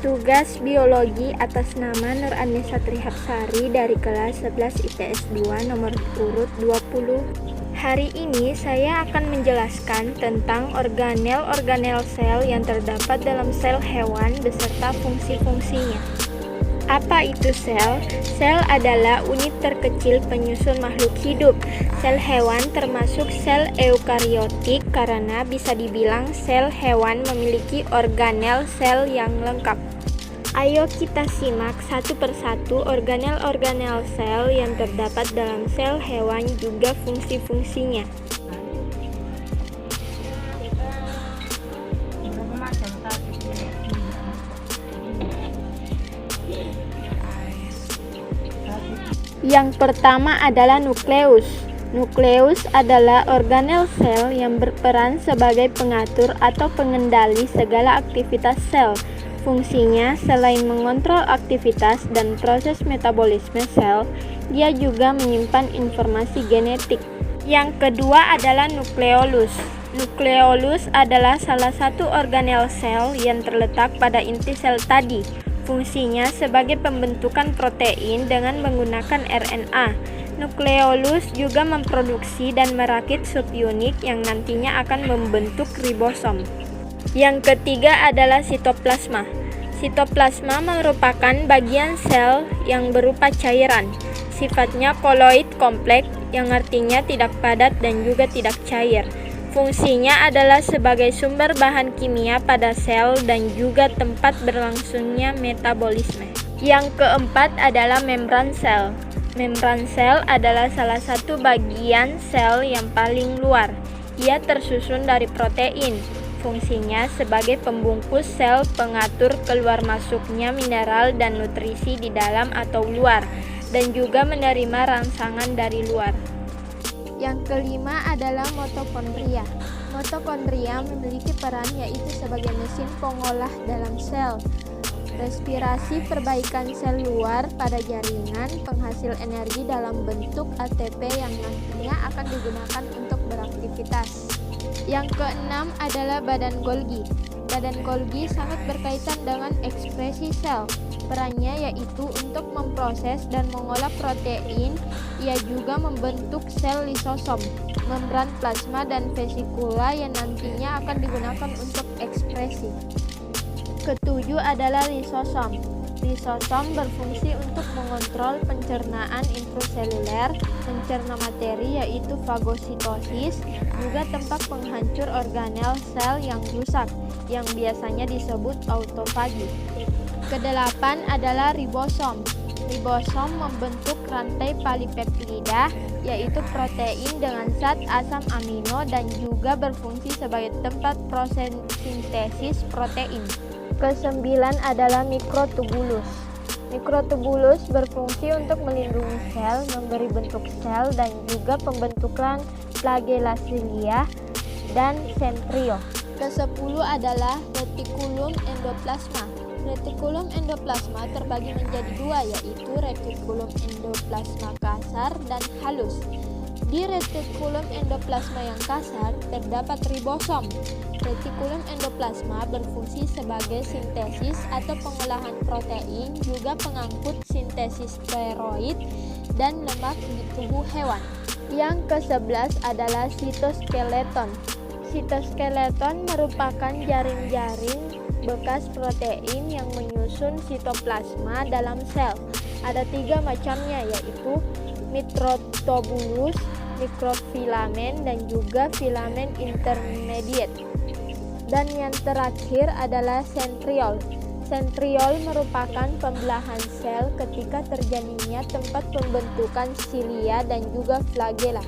Tugas biologi atas nama Nur Anissa Trihapsari dari kelas 11 IPS 2 nomor urut 20. Hari ini saya akan menjelaskan tentang organel-organel sel yang terdapat dalam sel hewan beserta fungsi-fungsinya. Apa itu sel? Sel adalah unit terkecil penyusun makhluk hidup. Sel hewan termasuk sel eukariotik karena bisa dibilang sel hewan memiliki organel sel yang lengkap. Ayo kita simak satu persatu organel-organel sel yang terdapat dalam sel hewan juga fungsi-fungsinya. Yang pertama adalah nukleus. Nukleus adalah organel sel yang berperan sebagai pengatur atau pengendali segala aktivitas sel. Fungsinya selain mengontrol aktivitas dan proses metabolisme sel, dia juga menyimpan informasi genetik. Yang kedua adalah nukleolus. Nukleolus adalah salah satu organel sel yang terletak pada inti sel tadi. Fungsinya sebagai pembentukan protein dengan menggunakan RNA. Nukleolus juga memproduksi dan merakit subunit yang nantinya akan membentuk ribosom. Yang ketiga adalah sitoplasma. Sitoplasma merupakan bagian sel yang berupa cairan. Sifatnya koloid kompleks yang artinya tidak padat dan juga tidak cair. Fungsinya adalah sebagai sumber bahan kimia pada sel dan juga tempat berlangsungnya metabolisme. Yang keempat adalah membran sel. Membran sel adalah salah satu bagian sel yang paling luar. Ia tersusun dari protein. Fungsinya sebagai pembungkus sel, pengatur keluar masuknya mineral dan nutrisi di dalam atau luar, dan juga menerima rangsangan dari luar. Yang kelima adalah mitokondria. Mitokondria memiliki peran yaitu sebagai mesin pengolah dalam sel. Respirasi perbaikan sel luar pada jaringan, penghasil energi dalam bentuk ATP yang nantinya akan digunakan untuk beraktivitas. Yang keenam adalah badan Golgi. Badan Golgi sangat berkaitan dengan ekspresi sel. Perannya yaitu untuk memproses dan mengolah protein. Ia juga membentuk sel lisosom, membran plasma dan vesikula yang nantinya akan digunakan untuk ekspresi. Ketujuh adalah lisosom. Lisosom berfungsi untuk mengontrol pencernaan intraseluler, mencerna materi yaitu fagositosis, juga tempat penghancur organel sel yang rusak, yang biasanya disebut autofagi. Kedelapan adalah ribosom. Ribosom membentuk rantai polipeptida, yaitu protein dengan zat asam amino dan juga berfungsi sebagai tempat proses sintesis protein. Kesembilan adalah mikrotubulus. Mikrotubulus berfungsi untuk melindungi sel, memberi bentuk sel, dan juga pembentukan flagella dan sentriol. Kesepuluh adalah retikulum endoplasma. Retikulum endoplasma terbagi menjadi dua, yaitu retikulum endoplasma kasar dan halus. Di retikulum endoplasma yang kasar terdapat ribosom. Retikulum endoplasma berfungsi sebagai sintesis atau pengolahan protein, juga pengangkut sintesis steroid dan lemak di tubuh hewan. Yang ke-11 adalah sitoskeleton. Sitoskeleton merupakan jaring-jaring bekas protein yang menyusun sitoplasma dalam sel. Ada 3 macamnya, yaitu mikrotubulus, mikrofilamen, dan juga filamen intermediate. Dan yang terakhir adalah sentriol. Sentriol merupakan pembelahan sel ketika terjadinya tempat pembentukan silia dan juga flagella.